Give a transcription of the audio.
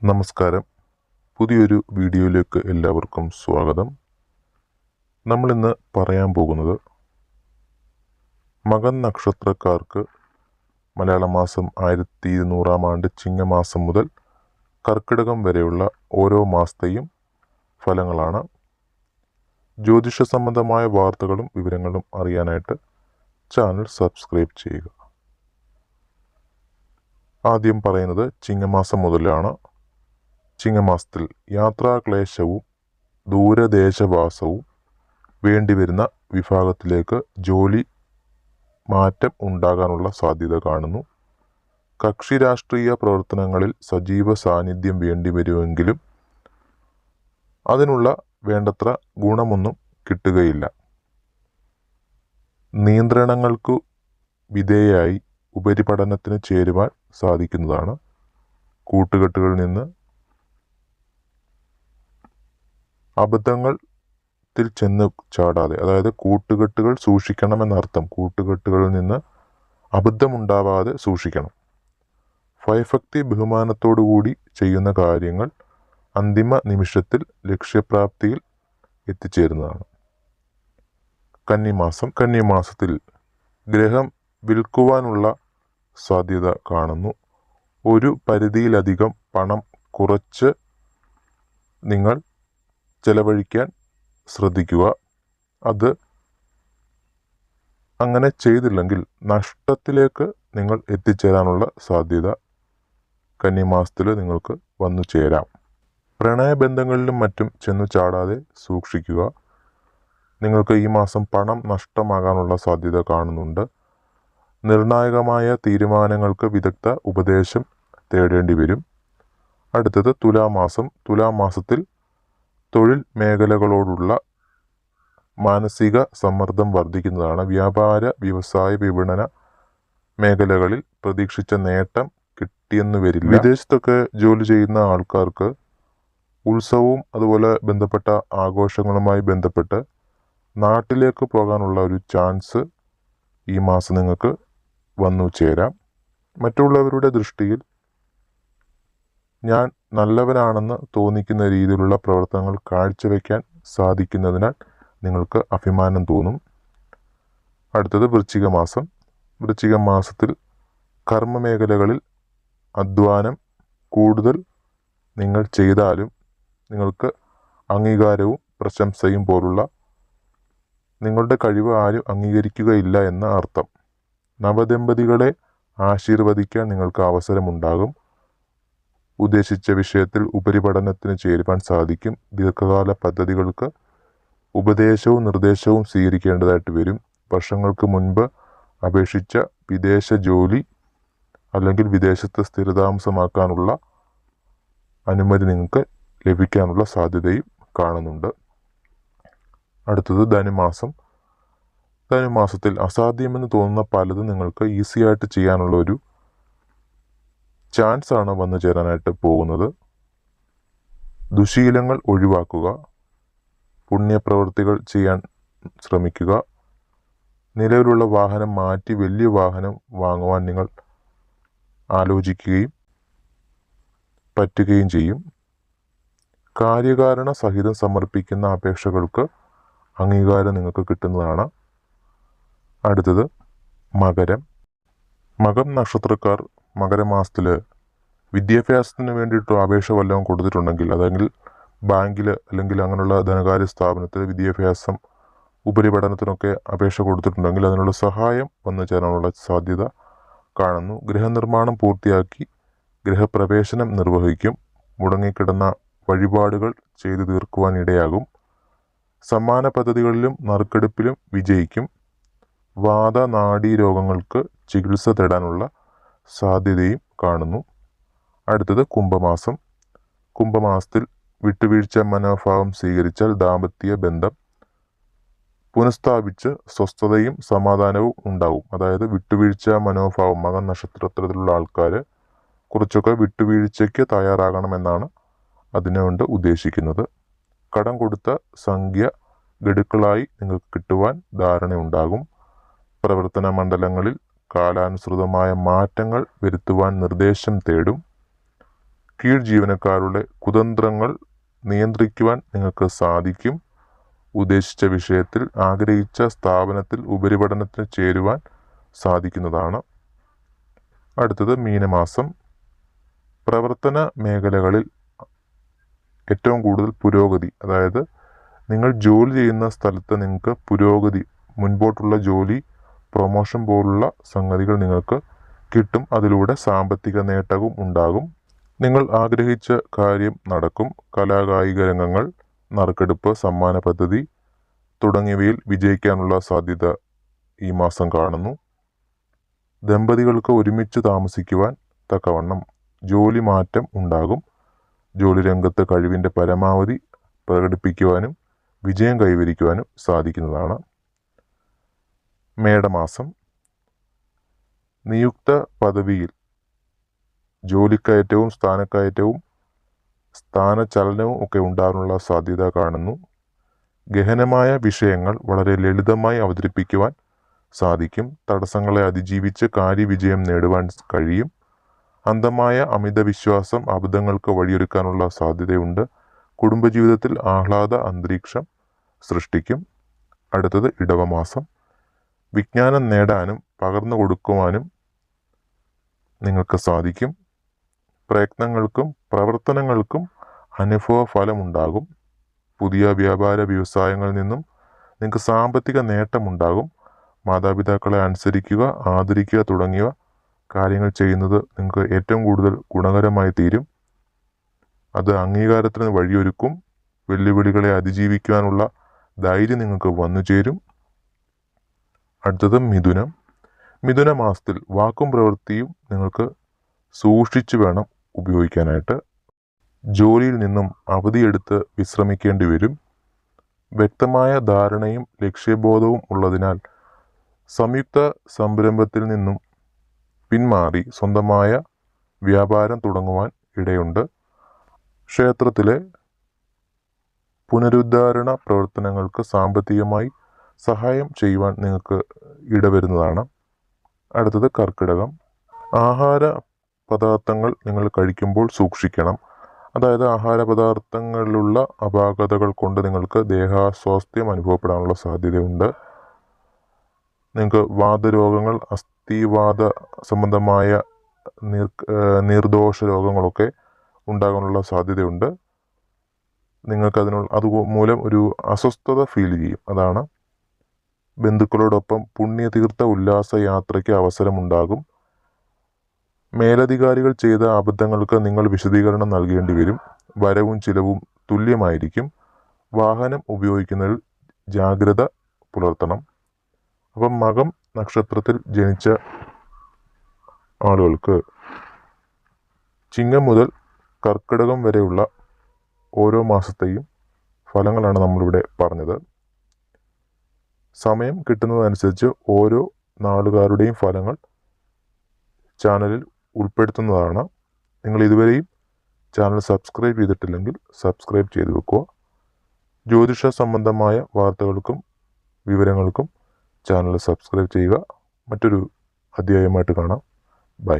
നമസ്കാരം. പുതിയൊരു വീഡിയോയിലേക്ക് എല്ലാവർക്കും സ്വാഗതം. നമ്മളിന്ന് പറയാൻ പോകുന്നത് മകൻ നക്ഷത്രക്കാർക്ക് മലയാള മാസം 1200 ആണ്ട് ചിങ്ങമാസം മുതൽ കർക്കിടകം വരെയുള്ള ഓരോ മാസത്തെയും ഫലങ്ങളാണ്. ജ്യോതിഷ സംബന്ധമായ വാർത്തകളും വിവരങ്ങളും അറിയാനായിട്ട് ചാനൽ സബ്സ്ക്രൈബ് ചെയ്യുക. ആദ്യം പറയുന്നത് ചിങ്ങമാസം മുതലാണ്. ചിങ്ങമാസത്തിൽ യാത്രാക്ലേശവും ദൂരദേശവാസവും വേണ്ടിവരുന്ന വിഭാഗത്തിലേക്ക് ജോലി മാറ്റം ഉണ്ടാകാനുള്ള സാധ്യത കാണുന്നു. കക്ഷി രാഷ്ട്രീയ പ്രവർത്തനങ്ങളിൽ സജീവ സാന്നിധ്യം വേണ്ടിവരുമെങ്കിലും അതിനുള്ള വേണ്ടത്ര ഗുണമൊന്നും കിട്ടുകയില്ല. നിയന്ത്രണങ്ങൾക്കു വിധേയമായി ഉപരിപഠനത്തിന് ചേരുവാൻ സാധിക്കുന്നതാണ്. കൂട്ടുകെട്ടുകളിൽ നിന്ന് അബദ്ധത്തിൽ ചെന്ന് ചാടാതെ, അതായത് കൂട്ടുകെട്ടുകൾ സൂക്ഷിക്കണമെന്നർത്ഥം. കൂട്ടുകെട്ടുകളിൽ നിന്ന് അബദ്ധമുണ്ടാവാതെ സൂക്ഷിക്കണം. ഭയഭക്തി ബഹുമാനത്തോടുകൂടി ചെയ്യുന്ന കാര്യങ്ങൾ അന്തിമ നിമിഷത്തിൽ ലക്ഷ്യപ്രാപ്തിയിൽ എത്തിച്ചേരുന്നതാണ്. കന്നിമാസത്തിൽ ഗ്രഹം വിൽക്കുവാനുള്ള സാധ്യത കാണുന്നു. ഒരു പരിധിയിലധികം പണം കുറച്ച് നിങ്ങൾ ചെലവഴിക്കാൻ ശ്രദ്ധിക്കുക. അത് അങ്ങനെ ചെയ്തില്ലെങ്കിൽ നഷ്ടത്തിലേക്ക് നിങ്ങൾ എത്തിച്ചേരാനുള്ള സാധ്യത കന്നിമാസത്തിൽ നിങ്ങൾക്ക് വന്നു ചേരാം. പ്രണയബന്ധങ്ങളിലും മറ്റും ചെന്നു ചാടാതെ സൂക്ഷിക്കുക. നിങ്ങൾക്ക് ഈ മാസം പണം നഷ്ടമാകാനുള്ള സാധ്യത കാണുന്നുണ്ട്. നിർണായകമായ തീരുമാനങ്ങൾക്ക് വിദഗ്ധ ഉപദേശം തേടേണ്ടി വരും. അടുത്തത് തുലാമാസത്തിൽ തൊഴിൽ മേഖലകളോടുള്ള മാനസിക സമ്മർദ്ദം വർദ്ധിക്കുന്നതാണ്. വ്യാപാര വ്യവസായ വിപണന മേഖലകളിൽ പ്രതീക്ഷിച്ച നേട്ടം കിട്ടിയെന്ന് വരില്ല. വിദേശത്തൊക്കെ ജോലി ചെയ്യുന്ന ആൾക്കാർക്ക് ഉത്സവവും അതുപോലെ ബന്ധപ്പെട്ട ആഘോഷങ്ങളുമായി ബന്ധപ്പെട്ട് നാട്ടിലേക്ക് പോകാനുള്ള ഒരു ചാൻസ് ഈ മാസം നിങ്ങൾക്ക് വന്നു ചേരാം. മറ്റുള്ളവരുടെ ദൃഷ്ടിയിൽ ഞാൻ നല്ലവനാണെന്ന് തോന്നിക്കുന്ന രീതിയിലുള്ള പ്രവർത്തനങ്ങൾ കാഴ്ചവെക്കാൻ സാധിക്കുന്നതിനാൽ നിങ്ങൾക്ക് അഭിമാനം തോന്നും. അടുത്തത് വൃശ്ചിക മാസത്തിൽ കർമ്മമേഖലകളിൽ അധ്വാനം കൂടുതൽ നിങ്ങൾ ചെയ്താലും നിങ്ങൾക്ക് അംഗീകാരവും പ്രശംസയും പോലുള്ള നിങ്ങളുടെ കഴിവ് ആരും അംഗീകരിക്കുകയില്ല എന്ന അർത്ഥം. നവദമ്പതികളെ ആശീർവദിക്കാൻ നിങ്ങൾക്ക് അവസരമുണ്ടാകും. ഉദ്ദേശിച്ച വിഷയത്തിൽ ഉപരിപഠനത്തിന് ചേരുവാൻ സാധിക്കും. ദീർഘകാല പദ്ധതികൾക്ക് ഉപദേശവും നിർദ്ദേശവും സ്വീകരിക്കേണ്ടതായിട്ട് വരും. വർഷങ്ങൾക്ക് മുൻപ് അപേക്ഷിച്ച വിദേശ ജോലി അല്ലെങ്കിൽ വിദേശത്ത് സ്ഥിരതാമസമാക്കാനുള്ള അനുമതി നിങ്ങൾക്ക് ലഭിക്കാനുള്ള സാധ്യതയും കാണുന്നുണ്ട്. അടുത്തത് ധനുമാസത്തിൽ അസാധ്യമെന്ന് തോന്നുന്ന പലതും നിങ്ങൾക്ക് ഈസിയായിട്ട് ചെയ്യാനുള്ള ഒരു ചാൻസ് ആണ് വന്നു ചേരാനായിട്ട് പോകുന്നത്. ദുശീലങ്ങൾ ഒഴിവാക്കുക. പുണ്യപ്രവൃത്തികൾ ചെയ്യാൻ ശ്രമിക്കുക. നിലവിലുള്ള വാഹനം മാറ്റി വലിയ വാഹനം വാങ്ങുവാൻ നിങ്ങൾ ആലോചിക്കുകയും പറ്റുകയും ചെയ്യും. കാര്യകാരണ സഹിതം സമർപ്പിക്കുന്ന അപേക്ഷകൾക്ക് അംഗീകാരം നിങ്ങൾക്ക് കിട്ടുന്നതാണ്. അടുത്തത് മകം നക്ഷത്രക്കാർ മകരമാസത്തിൽ വിദ്യാഭ്യാസത്തിന് വേണ്ടിയിട്ട് അപേക്ഷ വല്ലതും കൊടുത്തിട്ടുണ്ടെങ്കിൽ, അതെങ്കിൽ ബാങ്കിൽ അല്ലെങ്കിൽ അങ്ങനെയുള്ള ധനകാര്യ സ്ഥാപനത്തിൽ വിദ്യാഭ്യാസം ഉപരിപഠനത്തിനൊക്കെ അപേക്ഷ കൊടുത്തിട്ടുണ്ടെങ്കിൽ അതിനുള്ള സഹായം വന്നു ചേരാനുള്ള സാധ്യത കാണുന്നു. ഗൃഹനിർമ്മാണം പൂർത്തിയാക്കി ഗൃഹപ്രവേശനം നിർവഹിക്കും. മുടങ്ങിക്കിടന്ന വഴിപാടുകൾ ചെയ്തു തീർക്കുവാൻ ഇടയാകും. സമ്മാന പദ്ധതികളിലും നറുക്കെടുപ്പിലും വിജയിക്കും. വാതനാഡീ രോഗങ്ങൾക്ക് ചികിത്സ തേടാനുള്ള സാധ്യതയും കാണുന്നു. അടുത്തത് കുംഭമാസത്തിൽ വിട്ടുവീഴ്ച മനോഭാവം സ്വീകരിച്ചാൽ ദാമ്പത്യ ബന്ധം പുനഃസ്ഥാപിച്ച് സ്വസ്ഥതയും സമാധാനവും ഉണ്ടാവും. അതായത് വിട്ടുവീഴ്ച മനോഭാവം മകൻ നക്ഷത്രത്തിലുള്ള ആൾക്കാർ കുറച്ചൊക്കെ വിട്ടുവീഴ്ചയ്ക്ക് തയ്യാറാകണമെന്നാണ് അതിനുകൊണ്ട് ഉദ്ദേശിക്കുന്നത്. കടം കൊടുത്ത സംഖ്യ ഗഡുക്കളായി നിങ്ങൾക്ക് കിട്ടുവാൻ ധാരണയുണ്ടാകും. പ്രവർത്തന മണ്ഡലങ്ങളിൽ കാലാനുസൃതമായ മാറ്റങ്ങൾ വരുത്തുവാൻ നിർദ്ദേശം തേടും. കീഴ് ജീവനക്കാരുടെ കുതന്ത്രങ്ങൾ നിയന്ത്രിക്കുവാൻ നിങ്ങൾക്ക് സാധിക്കും. ഉദ്ദേശിച്ച വിഷയത്തിൽ ആഗ്രഹിച്ച സ്ഥാപനത്തിൽ ഉപരിപഠനത്തിന് ചേരുവാൻ സാധിക്കുന്നതാണ്. അടുത്തത് മീനമാസം. പ്രവർത്തന മേഖലകളിൽ ഏറ്റവും കൂടുതൽ പുരോഗതി, അതായത് നിങ്ങൾ ജോലി ചെയ്യുന്ന സ്ഥലത്ത് നിങ്ങൾക്ക് പുരോഗതി, മുൻപോട്ടുള്ള ജോലി, പ്രൊമോഷൻ പോലുള്ള സംഗതികൾ നിങ്ങൾക്ക് കിട്ടും. അതിലൂടെ സാമ്പത്തിക നേട്ടവും ഉണ്ടാകും. നിങ്ങൾ ആഗ്രഹിച്ച കാര്യം നടക്കും. കലാകായിക രംഗങ്ങൾ, നറുക്കെടുപ്പ്, സമ്മാന പദ്ധതി തുടങ്ങിയവയിൽ വിജയിക്കാനുള്ള സാധ്യത ഈ മാസം കാണുന്നു. ദമ്പതികൾക്ക് ഒരുമിച്ച് താമസിക്കുവാൻ തക്കവണ്ണം ജോലി മാറ്റം ഉണ്ടാകും. ജോലി രംഗത്ത് കഴിവിൻ്റെ പരമാവധി പ്രകടിപ്പിക്കുവാനും വിജയം കൈവരിക്കുവാനും സാധിക്കുന്നതാണ്. മേടമാസം. നിയുക്ത പദവിയിൽ ജോലിക്കയറ്റവും സ്ഥാനക്കയറ്റവും സ്ഥാനചലനവും ഒക്കെ ഉണ്ടാകാനുള്ള സാധ്യത കാണുന്നു. ഗഹനമായ വിഷയങ്ങൾ വളരെ ലളിതമായി അവതരിപ്പിക്കുവാൻ സാധിക്കും. തടസ്സങ്ങളെ അതിജീവിച്ച് കാര്യവിജയം നേടുവാൻ കഴിയും. അന്ധമായ അമിത വിശ്വാസം അബദ്ധങ്ങൾക്ക് വഴിയൊരുക്കാനുള്ള സാധ്യതയുണ്ട്. കുടുംബജീവിതത്തിൽ ആഹ്ലാദ അന്തരീക്ഷം സൃഷ്ടിക്കും. അടുത്തത് ഇടവമാസം. വിജ്ഞാനം നേടാനും പകർന്നു കൊടുക്കുവാനും നിങ്ങൾക്ക് സാധിക്കും. പ്രയത്നങ്ങൾക്കും പ്രവർത്തനങ്ങൾക്കും അനുഭവ ഫലമുണ്ടാകും. പുതിയ വ്യാപാര വ്യവസായങ്ങളിൽ നിന്നും നിങ്ങൾക്ക് സാമ്പത്തിക നേട്ടമുണ്ടാകും. മാതാപിതാക്കളെ അനുസരിക്കുക, ആദരിക്കുക തുടങ്ങിയ കാര്യങ്ങൾ ചെയ്യുന്നത് നിങ്ങൾക്ക് ഏറ്റവും കൂടുതൽ ഗുണകരമായി തീരും. അത് അംഗീകാരത്തിന് വഴിയൊരുക്കും. വെല്ലുവിളികളെ അതിജീവിക്കുവാനുള്ള ധൈര്യം നിങ്ങൾക്ക് വന്നു ചേരും. അടുത്തത് മിഥുനം. മിഥുന മാസത്തിൽ വാക്കും പ്രവൃത്തിയും നിങ്ങൾക്ക് സൂക്ഷിച്ചു വേണം ഉപയോഗിക്കാനായിട്ട്. ജോലിയിൽ നിന്നും അവധിയെടുത്ത് വിശ്രമിക്കേണ്ടി വരും. വ്യക്തമായ ധാരണയും ലക്ഷ്യബോധവും ഉള്ളതിനാൽ സംയുക്ത സംരംഭത്തിൽ നിന്നും പിന്മാറി സ്വന്തമായ വ്യാപാരം തുടങ്ങുവാൻ ഇടയുണ്ട്. ക്ഷേത്രത്തിലെ പുനരുദ്ധാരണ പ്രവർത്തനങ്ങൾക്ക് സാമ്പത്തികമായി സഹായം ചെയ്യുവാൻ നിങ്ങൾക്ക് ഇടവരുന്നതാണ്. അടുത്തത് കർക്കിടകം. ആഹാര പദാർത്ഥങ്ങൾ നിങ്ങൾ കഴിക്കുമ്പോൾ സൂക്ഷിക്കണം. അതായത് ആഹാര പദാർത്ഥങ്ങളിലുള്ള അപാകതകൾ കൊണ്ട് നിങ്ങൾക്ക് ദേഹാസ്വാസ്ഥ്യം അനുഭവപ്പെടാനുള്ള സാധ്യതയുണ്ട്. നിങ്ങൾക്ക് വാതരോഗങ്ങൾ, അസ്ഥിവാത സംബന്ധമായ നീർദോഷ രോഗങ്ങളൊക്കെ ഉണ്ടാകാനുള്ള സാധ്യതയുണ്ട്. നിങ്ങൾക്ക് അതുമൂലം ഒരു അസ്വസ്ഥത ഫീൽ ചെയ്യും. അതാണ്. ബന്ധുക്കളോടൊപ്പം പുണ്യതീർത്ഥ ഉല്ലാസ യാത്രയ്ക്ക് അവസരമുണ്ടാകും. മേലധികാരികൾ ചെയ്ത അബദ്ധങ്ങൾക്ക് നിങ്ങൾ വിശദീകരണം നൽകേണ്ടി വരും. വരവും ചിലവും തുല്യമായിരിക്കും. വാഹനം ഉപയോഗിക്കുന്നതിൽ ജാഗ്രത പുലർത്തണം. അപ്പം മകം നക്ഷത്രത്തിൽ ജനിച്ച ആളുകൾക്ക് ചിങ്ങം മുതൽ കർക്കിടകം വരെയുള്ള ഓരോ മാസത്തെയും ഫലങ്ങളാണ് നമ്മളിവിടെ പറഞ്ഞത്. സമയം കിട്ടുന്നതനുസരിച്ച് ഓരോ നാളുകാരുടെയും ഫലങ്ങൾ ചാനലിൽ ഉൾപ്പെടുത്തുന്നതാണ്. നിങ്ങൾ ഇതുവരെയും ചാനൽ സബ്സ്ക്രൈബ് ചെയ്തിട്ടില്ലെങ്കിൽ സബ്സ്ക്രൈബ് ചെയ്ത് വെക്കുക. ജ്യോതിഷ സംബന്ധമായ വാർത്തകൾക്കും വിവരങ്ങൾക്കും ചാനൽ സബ്സ്ക്രൈബ് ചെയ്യുക. മറ്റൊരു അധ്യായമായിട്ട് കാണാം. ബൈ.